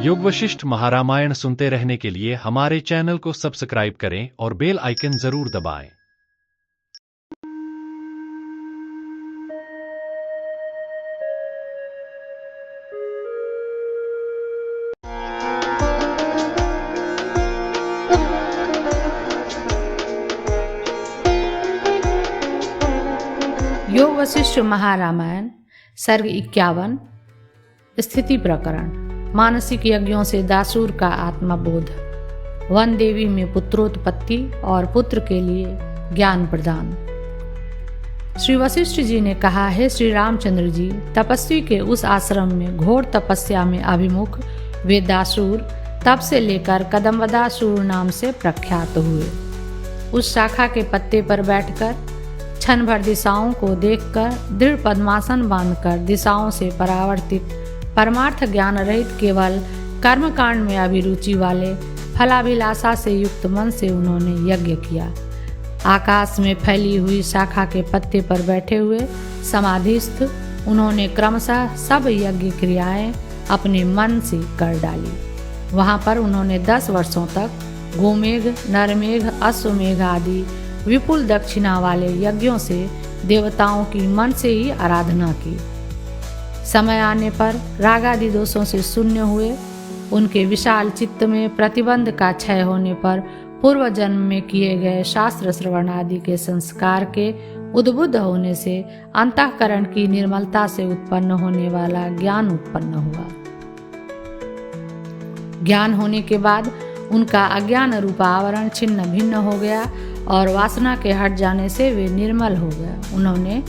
योग वशिष्ठ महारामायण सुनते रहने के लिए हमारे चैनल को सब्सक्राइब करें और बेल आइकन जरूर दबाएं। योग वशिष्ठ महारामायण सर्ग 51 स्थिति प्रकरण। मानसिक यज्ञों से दासूर का आत्मबोध। वन देवी में पुत्रोत्पत्ति और पुत्र के लिए ज्ञान प्रदान। श्री वशिष्ठ जी ने कहा, हे श्री रामचंद्र जी, तपस्वी के उस आश्रम में घोर तपस्या में अभिमुख वे दासूर तब से लेकर कदम्बदासूर नाम से प्रख्यात हुए। उस शाखा के पत्ते पर बैठकर क्षण भर दिशाओं को देखकर दृढ़ पद्मासन बांधकर दिशाओं से परावर्तित परमार्थ ज्ञान रहित केवल कर्मकांड में अभिरुचि वाले फलाभिलाषा से युक्त मन से उन्होंने यज्ञ किया। आकाश में फैली हुई शाखा के पत्ते पर बैठे हुए समाधिस्थ उन्होंने क्रमशः सब यज्ञ क्रियाएं अपने मन से कर डाली। वहां पर उन्होंने 10 वर्षों तक गोमेघ, नरमेघ, अश्वमेघ आदि विपुल दक्षिणा वाले यज्ञों से देवताओं की मन से ही आराधना की। समय आने पर रागादि दोषों से शून्य हुए। उनके विशाल चित्त में प्रतिबंध का क्षय होने पर पूर्व जन्म में किए गए शास्त्र श्रवण आदि के संस्कार के उद्बुद्ध होने से अंतःकरण की निर्मलता से उत्पन्न होने वाला ज्ञान उत्पन्न हुआ। ज्ञान होने के बाद उनका अज्ञान रूपा आवरण छिन्न भिन्न हो गया और वासना के हट जाने से वे निर्मल हो गए। उन्होंने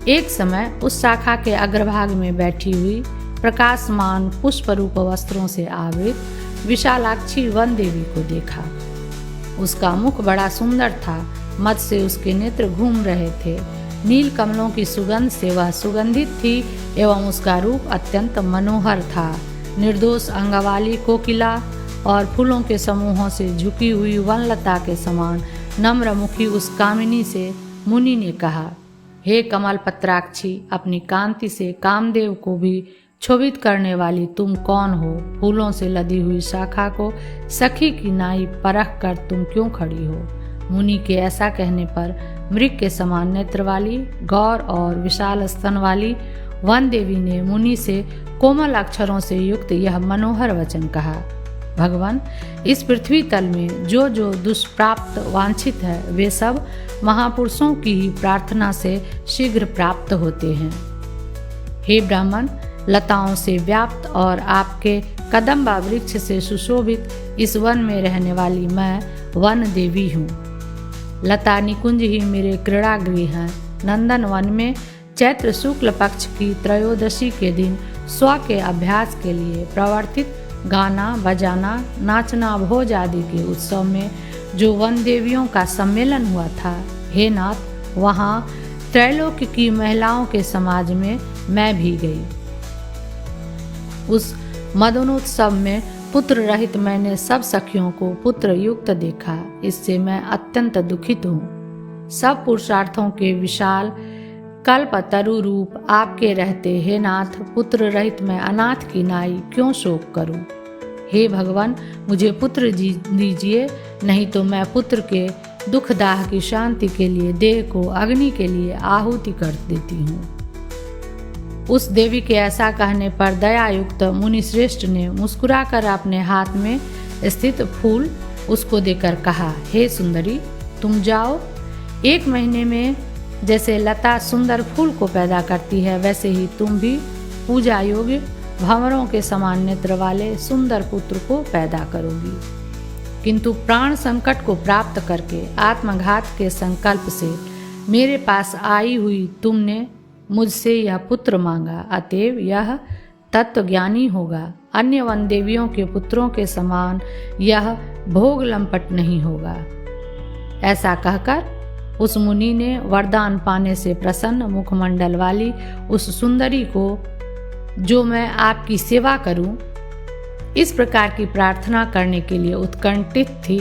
एक समय उस शाखा के अग्रभाग में बैठी हुई प्रकाशमान पुष्प रूप वस्त्रों से आवृत विशालाक्षी वन देवी को देखा। उसका मुख बड़ा सुंदर था, मद से उसके नेत्र घूम रहे थे। नील कमलों की सुगंध से वह सुगंधित थी एवं उसका रूप अत्यंत मनोहर था। निर्दोष अंगवाली कोकिला और फूलों के समूहों से झुकी हुई वनलता के समान नम्र मुखी उस कामिनी से मुनि ने कहा, हे कमल पत्राक्षी, अपनी कांति से कामदेव को भी क्षोभित करने वाली तुम कौन हो? फूलों से लदी हुई शाखा को सखी की नाई परख कर तुम क्यों खड़ी हो? मुनि के ऐसा कहने पर मृग के समान नेत्र वाली, गौर और विशाल स्तन वाली वन देवी ने मुनि से कोमल अक्षरों से युक्त यह मनोहर वचन कहा, भगवान, इस पृथ्वी तल में जो जो दुष्प्राप्त वांछित है वे सब महापुरुषों की ही प्रार्थना से शीघ्र प्राप्त होते हैं। हे ब्राह्मण, लताओं से व्याप्त और आपके कदम्बा वृक्ष से सुशोभित इस वन में रहने वाली मैं वन देवी हूँ। लता निकुंज ही मेरे क्रीड़ागृह हैं। नंदन वन में चैत्र शुक्ल पक्ष की त्रयोदशी के दिन स्व के अभ्यास के लिए प्रवर्तित गाना, बजाना, नाचना, भोज आदि के उत्सव में जो वन देवियों का सम्मेलन हुआ था, हे नाथ, वहाँ त्रैलोक्य की महिलाओं के समाज में मैं भी गई। उस मदनोत्सव में पुत्र रहित मैंने सब सखियों को पुत्र युक्त देखा। इससे मैं अत्यंत दुखित हूँ। सब पुरुषार्थों के विशाल कल्प तरु रूप आपके रहते, हे नाथ, पुत्र रहित मैं अनाथ की नाई क्यों शोक करूं? हे भगवान, मुझे पुत्र दीजिए, नहीं तो मैं पुत्र के दुख दाह की शांति के लिए देह को अग्नि के लिए आहुति कर देती हूँ। उस देवी के ऐसा कहने पर दयायुक्त मुनि श्रेष्ठ ने मुस्कुराकर अपने हाथ में स्थित फूल उसको देकर कहा, हे सुंदरी, तुम जाओ। 1 महीने में जैसे लता सुंदर फूल को पैदा करती है, वैसे ही तुम भी पूजा योग्य भंवरों के समान नेत्र वाले सुंदर पुत्र को पैदा करोगी। किंतु प्राण संकट को प्राप्त करके आत्मघात के संकल्प से मेरे पास आई हुई तुमने मुझसे यह पुत्र मांगा, अतएव यह तत्वज्ञानी होगा। अन्य वन देवियों के पुत्रों के समान यह भोग लंपट नहीं होगा। ऐसा कहकर उस मुनि ने वरदान पाने से प्रसन्न मुखमंडल वाली उस सुंदरी को, जो मैं आपकी सेवा करूं, इस प्रकार की प्रार्थना करने के लिए उत्कंठित थी,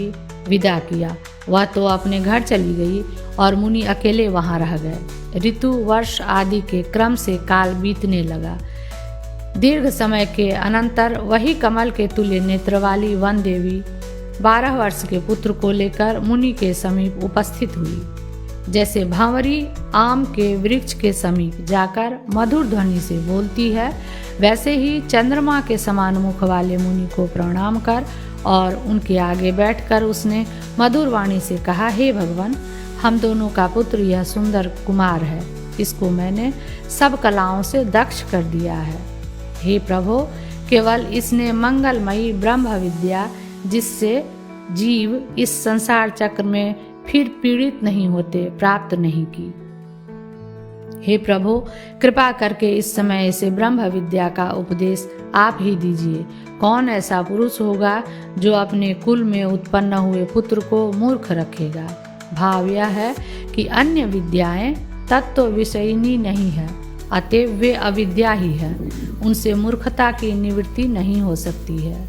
विदा किया। वह तो अपने घर चली गई और मुनि अकेले वहां रह गए। ऋतु, वर्ष आदि के क्रम से काल बीतने लगा। दीर्घ समय के अनंतर वही कमल के तुल्य नेत्र वाली वन देवी 12 वर्ष के पुत्र को लेकर मुनि के समीप उपस्थित हुई। जैसे भंवरी आम के वृक्ष के समीप जाकर मधुर ध्वनि से बोलती है, वैसे ही चंद्रमा के समान मुख वाले मुनि को प्रणाम कर और उनके आगे बैठकर उसने मधुर वाणी से कहा, हे भगवान, हम दोनों का पुत्र यह सुंदर कुमार है। इसको मैंने सब कलाओं से दक्ष कर दिया है। हे प्रभु, केवल इसने मंगलमयी ब्रह्म विद्या, जिससे जीव इस संसार चक्र में फिर पीड़ित नहीं होते, प्राप्त नहीं की। हे प्रभु, कृपा करके इस समय इसे ब्रह्म विद्या का उपदेश आप ही दीजिए। कौन ऐसा पुरुष होगा जो अपने कुल में उत्पन्न हुए पुत्र को मूर्ख रखेगा? भाव यह है कि अन्य विद्याएं तत्व विषयिनी नहीं है, अतएव वे अविद्या ही है। उनसे मूर्खता की निवृत्ति नहीं हो सकती है।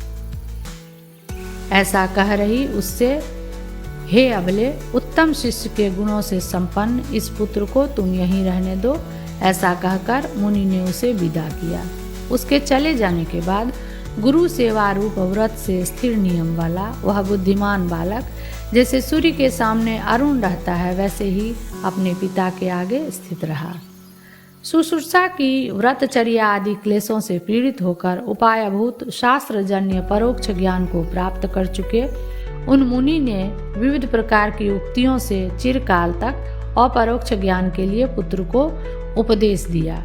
ऐसा कह रही उससे, हे अबले, उत्तम शिष्य के गुणों से संपन्न इस पुत्र को तुम यहीं रहने दो। ऐसा कहकर मुनि ने उसे विदा किया। उसके चले जाने के बाद गुरु सेवा रूप व्रत से स्थिर नियम वाला वह बुद्धिमान बालक जैसे सूर्य के सामने अरुण रहता है, वैसे ही अपने पिता के आगे स्थित रहा। शुश्रूषा की व्रतचर्या आदि क्लेशों से पीड़ित होकर उपायभूत शास्त्रजन्य परोक्ष ज्ञान को प्राप्त कर चुके उन मुनि ने विविध प्रकार की उक्तियों से चिरकाल तक अपरोक्ष ज्ञान के लिए पुत्र को उपदेश दिया।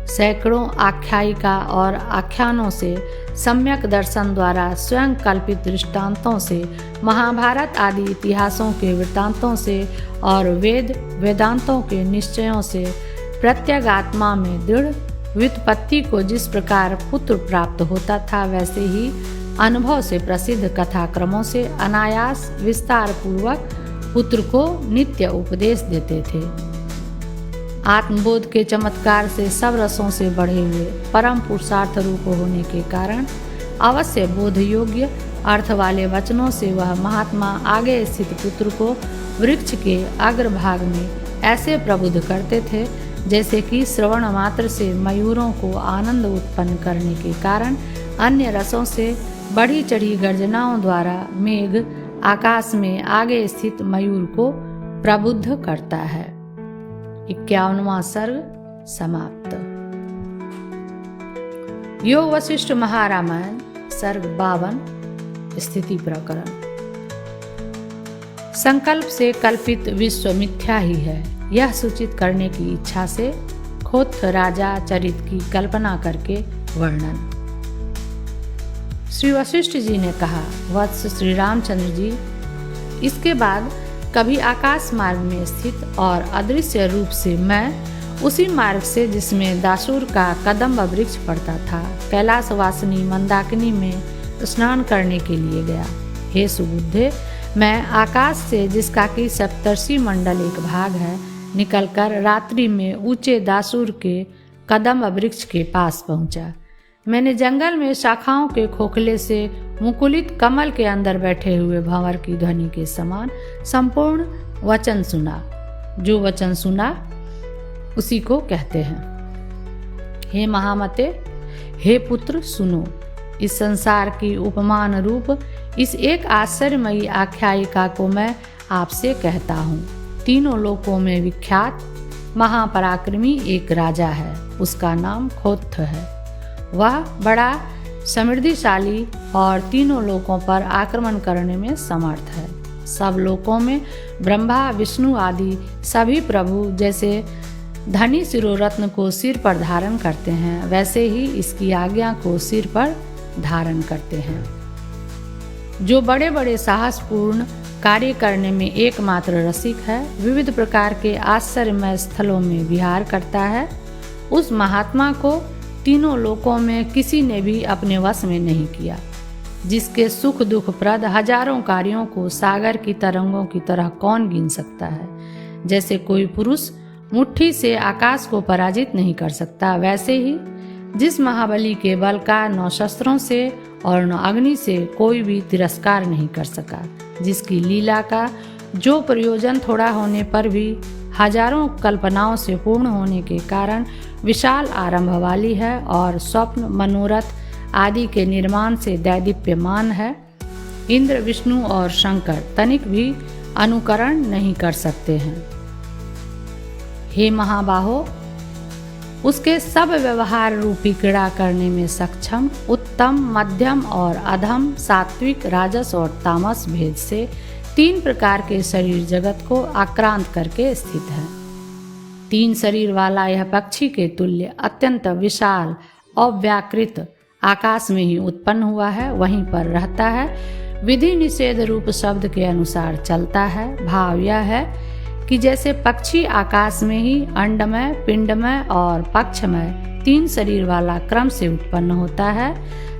सैकड़ों आख्यायिका और आख्यानों से, सम्यक दर्शन द्वारा, स्वयं कल्पित दृष्टांतों से, महाभारत आदि इतिहासों के वृत्तांतों से और वेदांतों के निश्चयों से प्रत्यगात्मा में दृढ़ व्युत्पत्ति को जिस प्रकार पुत्र प्राप्त होता था, वैसे ही अनुभव से प्रसिद्ध कथाक्रमों से अनायास विस्तार पूर्वक पुत्र को नित्य उपदेश देते थे। आत्मबोध के चमत्कार से सब रसों से बढ़े हुए परम पुरुषार्थ रूप होने के कारण अवश्य बोध योग्य अर्थ वाले वचनों से वह महात्मा आगे स्थित पुत्र को वृक्ष के अग्रभाग में ऐसे प्रबुद्ध करते थे, जैसे कि श्रवण मात्र से मयूरों को आनंद उत्पन्न करने के कारण अन्य रसों से बढ़ी चढ़ी गर्जनाओं द्वारा मेघ आकाश में आगे स्थित मयूर को प्रबुद्ध करता है। 51वां सर्ग समाप्त। योग वशिष्ठ महारामायण सर्ग 52 स्थिति प्रकरण। संकल्प से कल्पित विश्व मिथ्या ही है, यह सूचित करने की इच्छा से खोत राजा चरित की कल्पना करके वर्णन। श्री वशिष्ठ जी ने कहा, वत्स श्री रामचंद्र जी, इसके बाद कभी आकाश मार्ग में स्थित और अदृश्य रूप से मैं उसी मार्ग से जिसमें दासूर का कदम्ब वृक्ष पड़ता था, कैलाश वासिनी मंदाकिनी में स्नान करने के लिए गया। हे सुबुद्धे, मैं आकाश से, जिसका कि सप्तर्षि मंडल एक भाग है, निकलकर रात्रि में ऊंचे दासूर के कदम्ब वृक्ष के पास पहुंचा। मैंने जंगल में शाखाओं के खोखले से मुकुलित कमल के अंदर बैठे हुए भंवर की ध्वनि के समान संपूर्ण वचन सुना। जो वचन सुना उसी को कहते हैं। हे महामते, हे पुत्र, सुनो। इस संसार की उपमान रूप इस एक आश्चर्यमयी आख्यायिका को मैं आपसे कहता हूँ। तीनों लोकों में विख्यात महापराक्रमी एक राजा है, उसका नाम खोत्थ है। वह बड़ा समृद्धिशाली और तीनों लोकों पर आक्रमण करने में समर्थ है। सब लोकों में ब्रह्मा विष्णु आदि सभी प्रभु जैसे धनी शिरोरत्न को सिर पर धारण करते हैं, वैसे ही इसकी आज्ञा को सिर पर धारण करते हैं। जो बड़े बड़े साहसपूर्ण कार्य करने में एकमात्र रसिक है, विविध प्रकार के आश्चर्यमय स्थलों में विहार करता है, उस महात्मा को तीनों लोकों में किसी ने भी अपने वश में नहीं किया। जिसके सुख दुख प्रद हजारों कार्यों को सागर की तरंगों की तरह कौन गिन सकता है। जैसे कोई पुरुष मुट्ठी से आकाश को पराजित नहीं कर सकता, वैसे ही जिस महाबली के बल का न शस्त्रों से और न अग्नि से कोई भी तिरस्कार नहीं कर सका, जिसकी लीला का जो प्रयोजन थोड़ा होने पर भी हजारों कल्पनाओं से पूर्ण होने के कारण विशाल आरंभ वाली है और स्वप्न, मनोरथ आदि के निर्माण से दैदीप्यमान है। इंद्र, विष्णु और शंकर तनिक भी अनुकरण नहीं कर सकते हैं। हे महाबाहो, उसके सब व्यवहार रूपी क्रीड़ा करने में सक्षम, उत्तम, मध्यम और अधम, सात्विक, राजस और तामस भेद से 3 प्रकार के शरीर जगत को आक्रांत करके स्थित है। 3 शरीर वाला यह पक्षी के तुल्य अत्यंत विशाल अव्याकृत आकाश में ही उत्पन्न हुआ है, वहीं पर रहता है, विधि निषेध रूप शब्द के अनुसार चलता है। भाव यह है कि जैसे पक्षी आकाश में ही अंडमय, पिंडमय और पक्षमय 3 शरीर वाला क्रम से उत्पन्न होता है,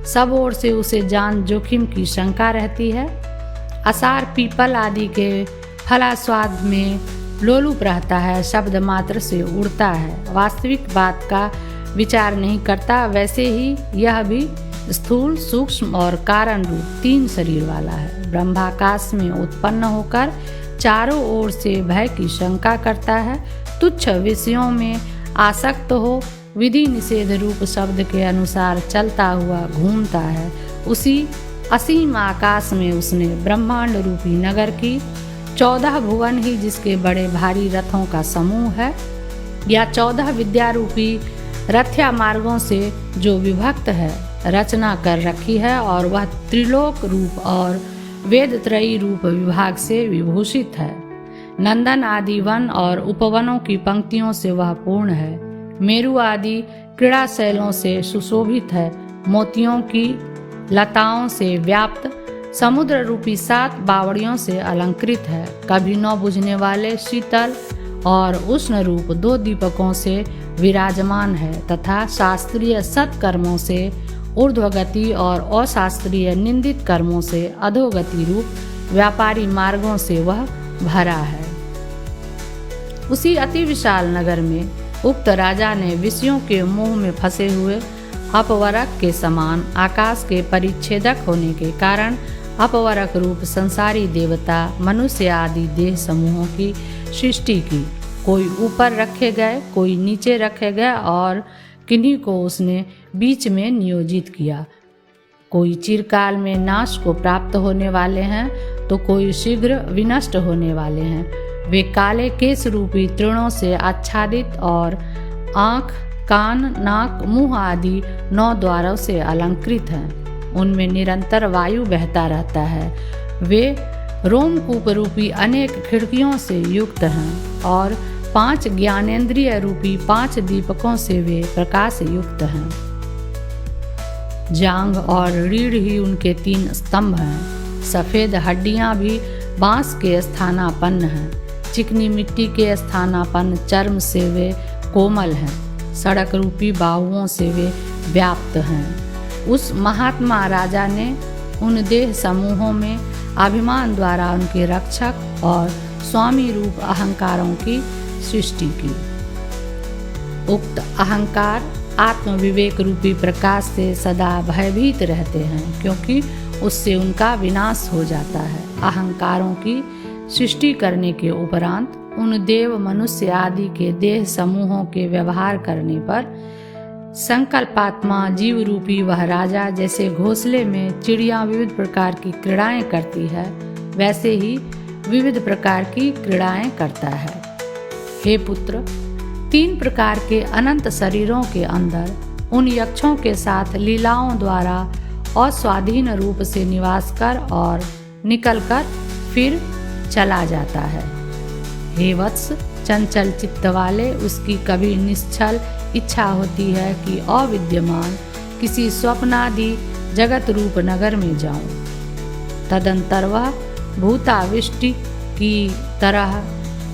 सब ओर से उसे जान जोखिम की शंका रहती है। असार, पीपल आदि के फलास्वाद में लोलुप रहता है, शब्द मात्र से उड़ता है, वास्तविक बात का विचार नहीं करता। वैसे ही यह भी स्थूल, सूक्ष्म और कारण रूप 3 शरीर वाला है। ब्रह्माकाश में उत्पन्न होकर चारों ओर से भय की शंका करता है, तुच्छ विषयों में आसक्त हो, विधि निषेध रूप शब्द के अनुसार चलता हुआ घूमता है। उसी असीम आकाश में उसने ब्रह्मांड रूपी नगर की 14 भुवन ही जिसके बड़े भारी रथों का समूह है, या 14 विद्या रूपी रथ्या मार्गों से जो विभक्त है, रचना कर रखी है, और वह त्रिलोक रूप और वेद त्रयी रूप विभाग से विभूषित है। नंदन आदि वन और उपवनों की पंक्तियों से वह पूर्ण है। मेरु आदि क्रीड़ा शैलों से सुशोभित है। मोतियों की लताओं से व्याप्त समुद्र रूपी 7 बावड़ियों से अलंकृत है। कभी न बुझने वाले शीतल और उष्ण रूप 2 दीपकों से विराजमान है, तथा शास्त्रीय सत्कर्मों से ऊर्ध्वगति और अशास्त्रीय निंदित कर्मों से अधोगति रूप व्यापारी मार्गों से वह भरा है। उसी अति विशाल नगर में उक्त राजा ने विषयों के मोह में फंसे हुए अपवरक के समान आकाश के परिच्छेदक होने के कारण अपवरक रूप संसारी देवता, मनुष्य आदि देह समूहों की सृष्टि की। कोई ऊपर रखे गए, कोई नीचे रखे गए, और किन्हीं को उसने बीच में नियोजित किया। कोई चिरकाल में नाश को प्राप्त होने वाले हैं, तो कोई शीघ्र विनष्ट होने वाले हैं। वे काले केश रूपी तृणों से आच्छादित और आँख, कान, नाक, मुंह आदि 9 द्वारों से अलंकृत हैं। उनमें निरंतर वायु बहता रहता है। वे रोमकूप रूपी अनेक खिड़कियों से युक्त हैं, और 5 ज्ञानेंद्रिय रूपी 5 दीपकों से वे प्रकाश युक्त हैं। जांघ और रीढ़ ही उनके 3 स्तंभ हैं। सफ़ेद हड्डियां भी बांस के स्थानापन्न हैं। चिकनी मिट्टी के स्थानापन्न चर्म से वे कोमल हैं। सड़क रूपी बाहुओं से वे व्याप्त हैं। उस महात्मा राजा ने उन देह समूहों में अभिमान द्वारा उनके रक्षक और स्वामी रूप अहंकारों की सृष्टि की। उक्त अहंकार आत्म विवेक रूपी प्रकाश से सदा भयभीत रहते हैं, क्योंकि उससे उनका विनाश हो जाता है। अहंकारों की सृष्टि करने के उपरांत उन देव, मनुष्य आदि के देह समूहों के व्यवहार करने पर संकल्पात्मा जीव रूपी वह राजा जैसे घोंसले में चिड़िया विविध प्रकार की क्रीड़ाएं करती है, वैसे ही विविध प्रकार की क्रीड़ाएं करता है। हे पुत्र, 3 प्रकार के अनंत शरीरों के अंदर उन यक्षों के साथ लीलाओं द्वारा अस्वाधीन रूप से निवास कर और निकलकर फिर चला जाता है। हे वत्स, चंचल चित्त वाले, उसकी कभी निश्चल इच्छा होती है कि अविद्यमान किसी स्वप्नादि जगत रूप नगर में जाऊं। तदंतर वह भूताविष्टि की तरह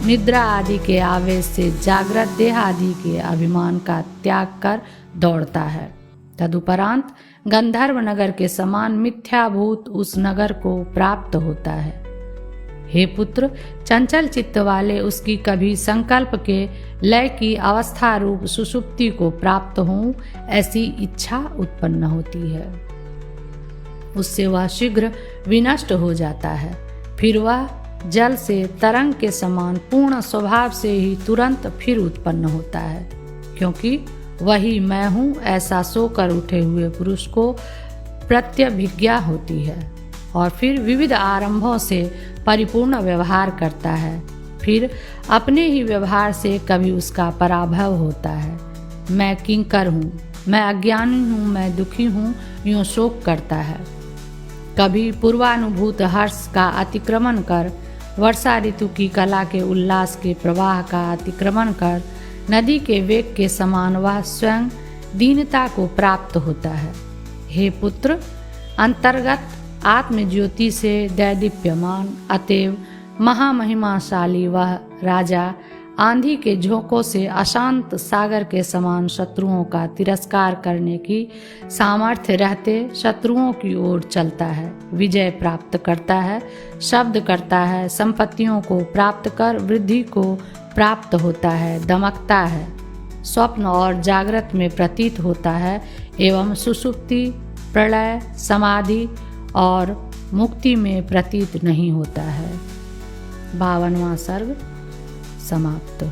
निद्रा आदि के आवेश से जागृत देह आदि के अभिमान का त्याग कर दौड़ता है। तदुपरांत गंधर्व नगर के समान मिथ्याभूत उस नगर को प्राप्त होता है। हे पुत्र, चंचल चित्त वाले, उसकी कभी संकल्प के लय की अवस्था रूप सुषुप्ति को प्राप्त हों ऐसी इच्छा उत्पन्न होती है। उससे वह शीघ्र विनष्ट हो जाता है। फिर वह जल से तरंग के समान पूर्ण स्वभाव से ही तुरंत फिर उत्पन्न होता है, क्योंकि वही मैं हूँ ऐसा सोकर उठे हुए पुरुष को प्रत्यभिज्ञा होती है और फिर विविध आरंभों से परिपूर्ण व्यवहार करता है। फिर अपने ही व्यवहार से कभी उसका पराभव होता है। मैं किंकर हूँ, मैं अज्ञानी हूँ, मैं दुखी हूँ, यूँ शोक करता है। कभी पूर्वानुभूत हर्ष का अतिक्रमण कर, वर्षा ऋतु की कला के उल्लास के प्रवाह का अतिक्रमण कर, नदी के वेग के समान वह स्वयं दीनता को प्राप्त होता है। हे पुत्र, अंतर्गत आत्मज्योति से दैदीप्यमान अतएव महामहिमाशाली वह राजा आंधी के झोंकों से अशांत सागर के समान शत्रुओं का तिरस्कार करने की सामर्थ्य रहते शत्रुओं की ओर चलता है, विजय प्राप्त करता है, शब्द करता है, संपत्तियों को प्राप्त कर वृद्धि को प्राप्त होता है, दमकता है, स्वप्न और जागृत में प्रतीत होता है एवं सुषुप्ति, प्रलय, समाधि और मुक्ति में प्रतीत नहीं होता है। 52वां सर्ग समाप्त।